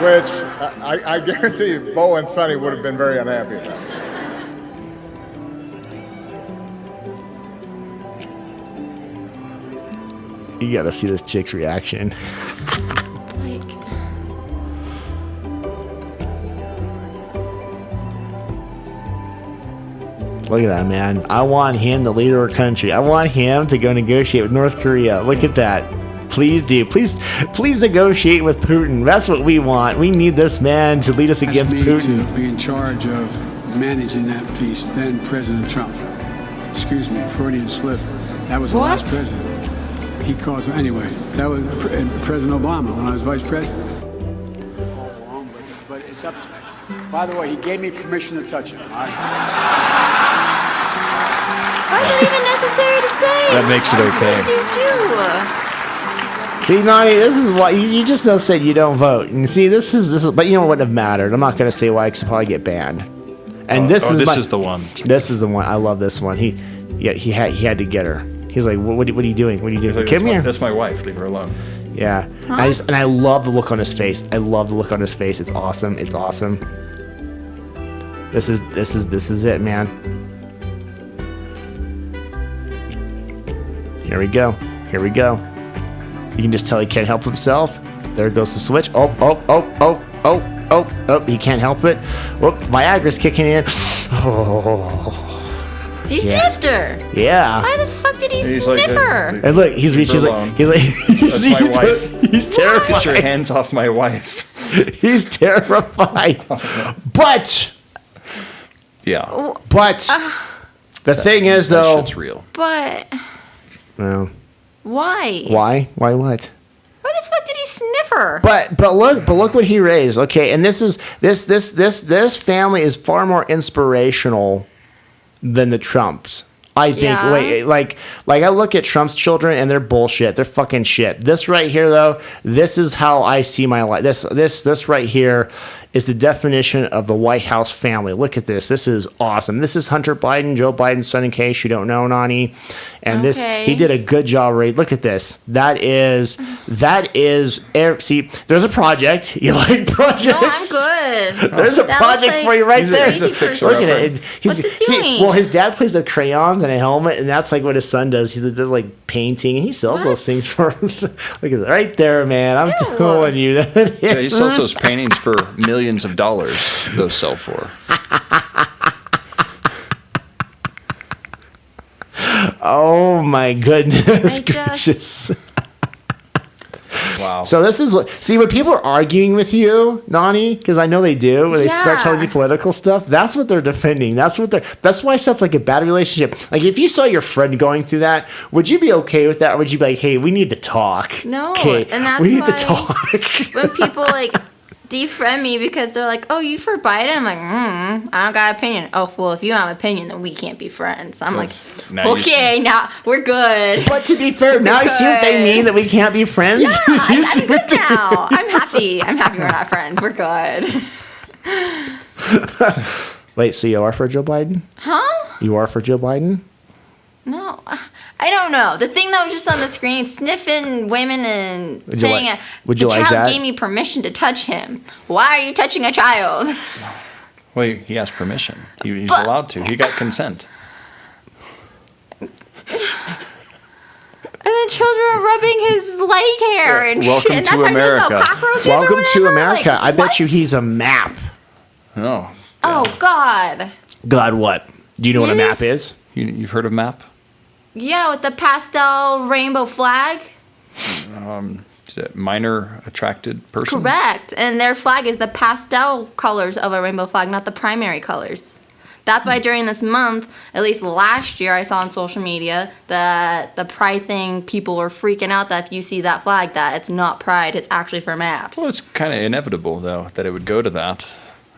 Speaker 6: which I guarantee you Bo and Sonny would have been very unhappy about.
Speaker 1: You gotta see this chick's reaction. Look at that, man. I want him to lead our country. I want him to go negotiate with North Korea. Look at that. Please do. Please negotiate with Putin. That's what we want. We need this man to lead us against Putin.
Speaker 5: To be in charge of managing that piece, then President Trump. Excuse me, Freudian slip. That was the last president. he calls anyway. That was President Obama when I was vice president. But it's up to. By the way, he gave me permission to touch him.
Speaker 3: Why is it even necessary to say?
Speaker 2: That makes it okay.
Speaker 3: What did you do?
Speaker 1: See, Nani, this is why you just don't say you don't vote. And see, this is, but you know what wouldn't have mattered. I'm not going to say why, because he'll probably get banned. And this is
Speaker 2: the one.
Speaker 1: This is the one. I love this one. He had to get her. He's like, what are you doing? What are you doing?
Speaker 2: Like,
Speaker 1: Come here.
Speaker 2: That's my wife. Leave her alone.
Speaker 1: Yeah. Huh? And I love the look on his face. I love the look on his face. It's awesome. It's awesome. This is it, man. Here we go. Here we go. You can just tell he can't help himself. There goes the switch. Oh. He can't help it. Whoop, Viagra's kicking in. Oh.
Speaker 3: He sniffed her.
Speaker 1: Yeah.
Speaker 3: Why the fuck did he sniff her?
Speaker 1: And look, he's my wife. He's terrified.
Speaker 2: Get your hands off my wife.
Speaker 1: He's terrified. But
Speaker 2: yeah.
Speaker 1: But the thing is, though,
Speaker 2: that shit's real.
Speaker 3: But
Speaker 1: well,
Speaker 3: why?
Speaker 1: Why what?
Speaker 3: Why the fuck did he sniff her?
Speaker 1: But look what he raised. Okay, and this family is far more inspirational than the Trumps. I think.
Speaker 3: Yeah.
Speaker 1: Wait, like I look at Trump's children and they're bullshit. They're fucking shit. This right here, though, this is how I see my life. This right here is the definition of the White House family. Look at this. This is awesome. This is Hunter Biden, Joe Biden's son, in case you don't know, Nani. And he did a good job, Ray. Look at this. That is, see, there's a project. You like projects?
Speaker 3: No, I'm good.
Speaker 1: There's a project for you right there. Look at it.
Speaker 3: What's it doing?
Speaker 1: Well, his dad plays with crayons and a helmet, and that's like what his son does. He does like painting, and he sells those things for. Look at that right there, man. I'm telling you that.
Speaker 2: Yeah, he sells those paintings for millions of dollars. Those sell for.
Speaker 1: Oh my goodness gracious.
Speaker 2: Wow.
Speaker 1: So this is what, see, when people are arguing with you, Nani, because I know they do, when they start telling you political stuff, that's what they're defending. That's why it sounds like a bad relationship. Like, if you saw your friend going through that, would you be okay with that? Or would you be like, hey, we need to talk?
Speaker 3: No,
Speaker 1: okay,
Speaker 3: and that's
Speaker 1: we need
Speaker 3: why
Speaker 1: to talk.
Speaker 3: when people like defriend me because they're like, oh, you for Biden? I'm like, I don't got an opinion. Oh, well, if you don't have an opinion, then we can't be friends. I'm like, okay, now we're good.
Speaker 1: But to be fair, now you see what they mean, that we can't be friends?
Speaker 3: Yeah, I'm good now. I'm happy. I'm happy we're not friends. We're good.
Speaker 1: Wait, so you are for Joe Biden?
Speaker 3: Huh?
Speaker 1: You are for Joe Biden?
Speaker 3: No, I don't know. The thing that was just on the screen, sniffing women and saying the child gave me permission to touch him. Why are you touching a child?
Speaker 2: Well, he has permission. He's allowed to. He got consent.
Speaker 3: And the children are rubbing his leg hair and
Speaker 2: Welcome
Speaker 3: shit.
Speaker 2: to America.
Speaker 1: Welcome to America. Like, I bet you he's a map.
Speaker 2: Oh.
Speaker 3: Oh, God.
Speaker 1: God, what? Do you know what a map is?
Speaker 2: You've heard of MAP?
Speaker 3: Yeah, with the pastel rainbow flag.
Speaker 2: Minor attracted persons?
Speaker 3: Correct. And their flag is the pastel colors of a rainbow flag, not the primary colors. That's why during this month, at least last year, I saw on social media that the pride thing, people were freaking out that if you see that flag, that it's not pride, it's actually for maps.
Speaker 2: Well, it's kind of inevitable, though, that it would go to that.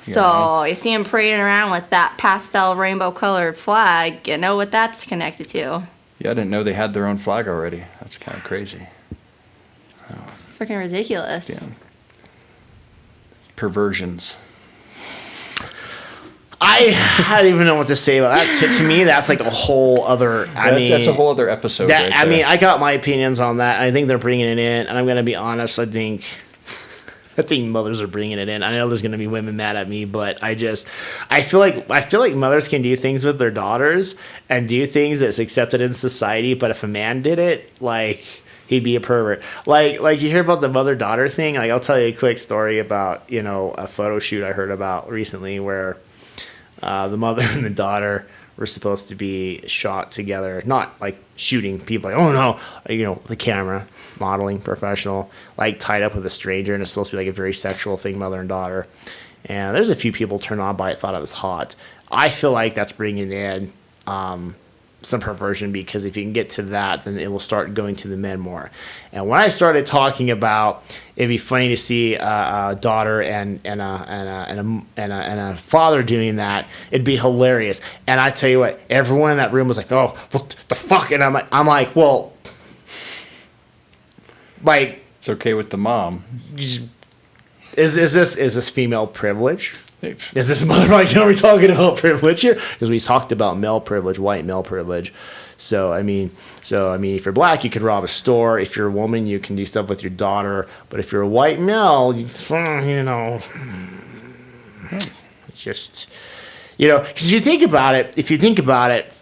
Speaker 3: So you see him parading around with that pastel rainbow colored flag. You know what that's connected to.
Speaker 2: Yeah, I didn't know they had their own flag already. That's kind of crazy.
Speaker 3: Freaking ridiculous.
Speaker 2: Yeah. Perversions.
Speaker 1: I don't even know what to say about that. To me, that's like a whole other.
Speaker 2: That's a whole other episode.
Speaker 1: That, right I got my opinions on that. I think they're bringing it in, and I'm gonna be honest. I think mothers are bringing it in. I know there's gonna be women mad at me, but I feel like mothers can do things with their daughters and do things that's accepted in society. But if a man did it, like, he'd be a pervert. Like you hear about the mother-daughter thing. Like, I'll tell you a quick story about a photo shoot I heard about recently where the mother and the daughter were supposed to be shot together, not like shooting people, like, oh no, the camera, modeling, professional, like tied up with a stranger, and it's supposed to be like a very sexual thing, mother and daughter. And there's a few people turned on by it, thought it was hot. I feel like that's bringing in perversion, because if you can get to that, then it will start going to the men more. And when I started talking about it'd be funny to see a daughter and a father doing that, it'd be hilarious. And I tell you what, everyone in that room was like, "Oh, what the fuck?" And I'm like, well, like,
Speaker 2: It's okay with the mom.
Speaker 1: is this female privilege? Is this like, are we talking about privilege here? Because we talked about male privilege, white male privilege. So I mean, if you're black, you could rob a store. If you're a woman, you can do stuff with your daughter. But if you're a white male, you know, it's just, you know, because if you think about it,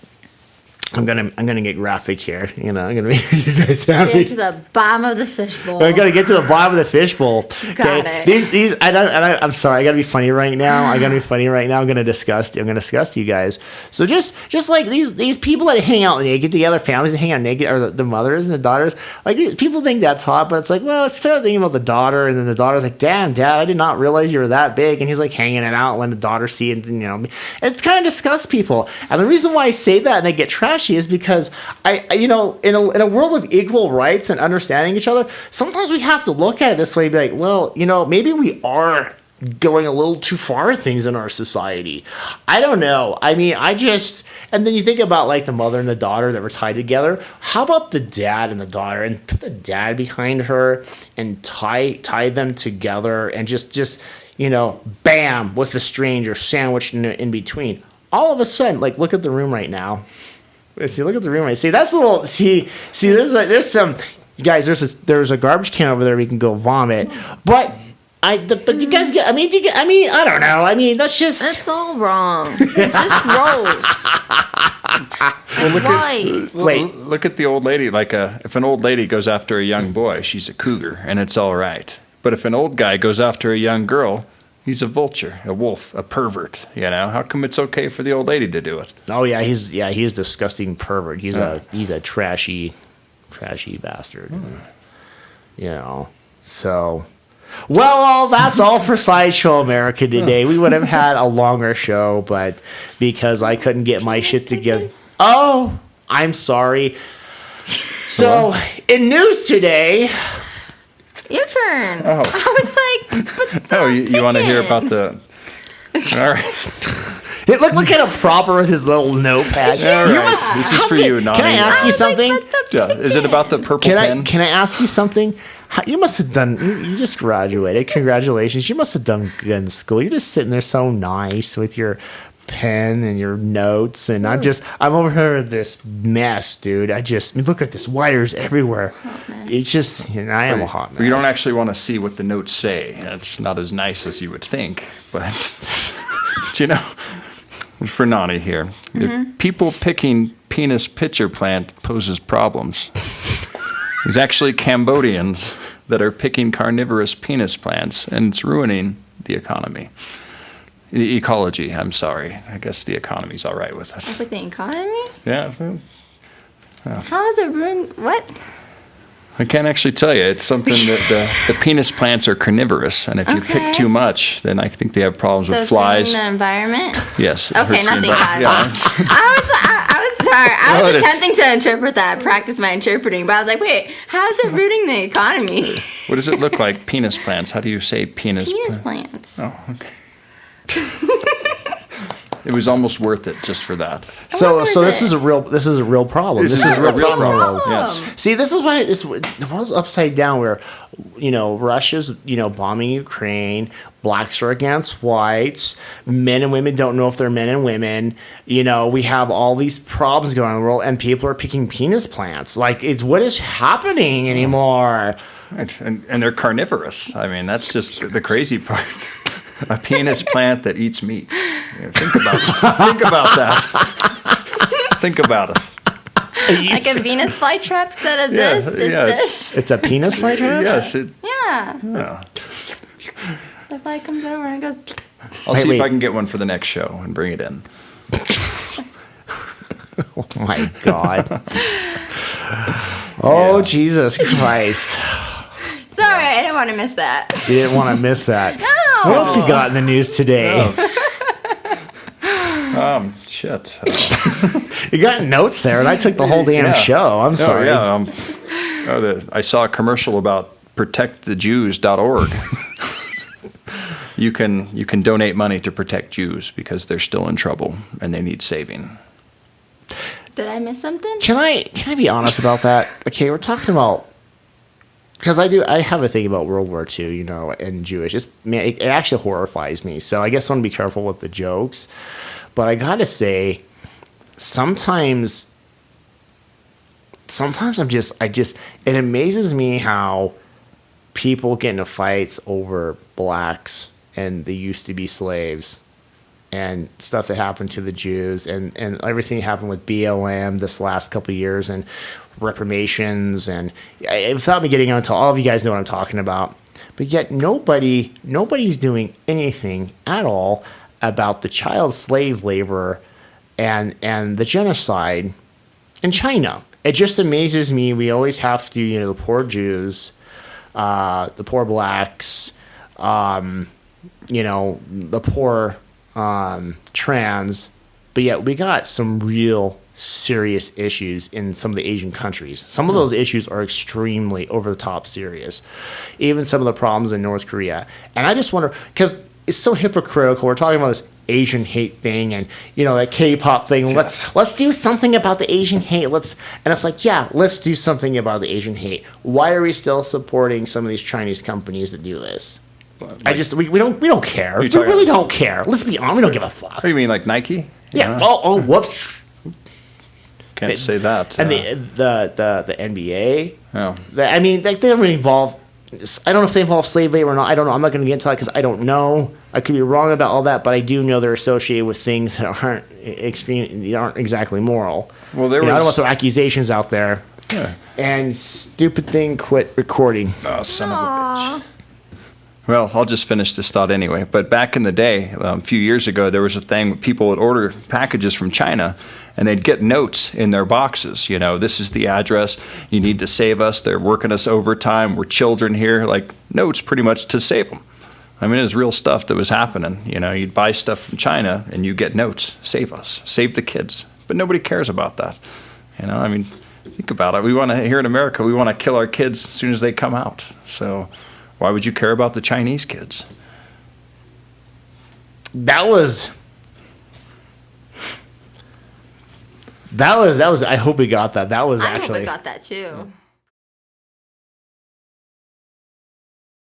Speaker 1: I'm gonna get graphic here. You know, I'm gonna make you guys happy.
Speaker 3: Get to the bottom of the fishbowl.
Speaker 1: I gotta get to the bottom of the fishbowl.
Speaker 3: Got it.
Speaker 1: These. I'm sorry. I gotta be funny right now. I'm gonna discuss you guys. So just like these people that hang out naked together, families that hang out naked, or the mothers and the daughters. Like, people think that's hot, but it's like, well, if you start thinking about the daughter, and then the daughter's like, "Damn, Dad, I did not realize you were that big," and he's like hanging it out, when the daughter see it, and, you know, it's kind of disgusts people. And the reason why I say that and I get trashy is because I you know, in a world of equal rights and understanding each other, sometimes we have to look at it this way and be like, well, you know, maybe we are going a little too far with things in our society. I don't know. I mean, and then you think about like the mother and the daughter that were tied together. How about the dad and the daughter, and put the dad behind her and tie them together, and just you know, bam, with the stranger sandwiched in between. All of a sudden, like, look at the room right now. See, look at the room right. See, that's a little. See. There's some guys. There's a garbage can over there we can go vomit. But you guys get. I mean, I don't know. I mean, that's
Speaker 3: all wrong. It's just gross.
Speaker 2: Well, look at the old lady. Like, if an old lady goes after a young boy, she's a cougar, and it's all right. But if an old guy goes after a young girl, he's a vulture, a wolf, a pervert. You know, how come it's okay for the old lady to do it?
Speaker 1: Oh yeah, he's a disgusting pervert. He's a trashy bastard. You know, so. Well, that's all for Sideshow America today. We would have had a longer show, but because I couldn't get my shit together. Oh, I'm sorry. So, in news today.
Speaker 3: Your turn.
Speaker 2: Oh.
Speaker 3: I was like, but
Speaker 2: you want to hear about the... All right.
Speaker 1: Look at him proper with his little notepad.
Speaker 2: Yeah. This is for you, Nani.
Speaker 1: Can I ask you something?
Speaker 2: Is it about the purple pen?
Speaker 1: Can I ask you something? You must have done. You just graduated. Congratulations. You must have done good in school. You're just sitting there so nice with your pen and your notes, and I'm over here with this mess, dude. Look at this, wires everywhere. It's just, you know, I am a hot mess.
Speaker 2: You don't actually want to see what the notes say. It's not as nice as you would think, but you know, for Nani here, people picking penis pitcher plant poses problems. There's actually Cambodians that are picking carnivorous penis plants, and it's ruining the economy. The ecology, I'm sorry. I guess the economy's all right with us.
Speaker 3: With the economy?
Speaker 2: Yeah.
Speaker 3: How is it ruined? What?
Speaker 2: I can't actually tell you. It's something that the penis plants are carnivorous, and if you pick too much, then I think they have problems with flies.
Speaker 3: So it's ruining the environment?
Speaker 2: Yes.
Speaker 3: Okay, nothing bad.
Speaker 2: Yeah,
Speaker 3: I was sorry. I was attempting to interpret that, practice my interpreting, but I was like, wait, how is it rooting the economy?
Speaker 2: What does it look like? Penis plants. How do you say penis?
Speaker 3: Penis plants.
Speaker 2: Oh, okay. It was almost worth it just for that.
Speaker 1: So this is a real problem. This is a real problem.
Speaker 2: Yes.
Speaker 1: See, this is what the world's upside down. Where, you know, Russia's, you know, bombing Ukraine. Blacks are against whites. Men and women don't know if they're men and women. You know, we have all these problems going on in the world, and people are picking penis plants. Like, it's what is happening anymore.
Speaker 2: Right. And they're carnivorous. I mean, that's just the crazy part. A penis plant that eats meat. You know, think about that. Think about it.
Speaker 3: Like a Venus flytrap instead of this.
Speaker 1: It's a penis flytrap?
Speaker 2: Yes.
Speaker 3: Yeah. The fly comes over and goes.
Speaker 2: I'll see if I can get one for the next show and bring it in.
Speaker 1: Oh my God. Oh, Jesus Christ.
Speaker 3: It's all right. I didn't want to miss that.
Speaker 1: You didn't want to miss that.
Speaker 3: No.
Speaker 1: What else you got in the news today?
Speaker 2: Oh. Shit.
Speaker 1: You got notes there, and I took the whole damn
Speaker 2: Yeah.
Speaker 1: show. I'm sorry.
Speaker 2: I saw a commercial about protectthejews.org. You can donate money to protect Jews because they're still in trouble and they need saving.
Speaker 3: Did I miss something?
Speaker 1: Can I be honest about that? Okay, we're talking about, because I have a thing about World War II, you know, and Jewish. It actually horrifies me. So I guess I want to be careful with the jokes. But I gotta say, sometimes it amazes me how people get into fights over blacks and they used to be slaves and stuff that happened to the Jews and everything happened with BLM this last couple of years and reparations and without me getting into all of you guys know what I'm talking about, but yet nobody's doing anything at all about the child slave labor and the genocide in China. It just amazes me. We always have to, you know, the poor Jews, the poor blacks, you know, the poor trans, but yet we got some real serious issues in some of the Asian countries. Some of those issues are extremely over the top serious. Even some of the problems in North Korea. And I just wonder, because it's so hypocritical. We're talking about this Asian hate thing and, you know, that K-pop thing. Let's do something about the Asian hate. And it's like, yeah, let's do something about the Asian hate. Why are we still supporting some of these Chinese companies that do this? We don't care. We really don't care. Let's be honest. We don't give a fuck.
Speaker 2: Oh, you mean like Nike?
Speaker 1: Yeah. Oh, whoops.
Speaker 2: Can't say that.
Speaker 1: And the NBA.
Speaker 2: Oh.
Speaker 1: I mean, like they don't really involve. I don't know if they involve slave labor or not. I don't know. I'm not going to get into that because I don't know. I could be wrong about all that, but I do know they're associated with things that aren't exactly moral.
Speaker 2: Well,
Speaker 1: I don't want to throw accusations out there.
Speaker 2: Yeah.
Speaker 1: And stupid thing, quit recording.
Speaker 2: Oh, son of a bitch. Well, I'll just finish this thought anyway. But back in the day, a few years ago, there was a thing people would order packages from China, and they'd get notes in their boxes. You know, this is the address. You need to save us. They're working us overtime. We're children here. Like notes, pretty much to save them. I mean, it was real stuff that was happening. You know, you'd buy stuff from China, and you get notes. Save us. Save the kids. But nobody cares about that. You know, I mean, think about it. We want to here in America. We want to kill our kids as soon as they come out. So. Why would you care about the Chinese kids?
Speaker 1: That was. I hope we got that. That was actually.
Speaker 3: I hope I got that too.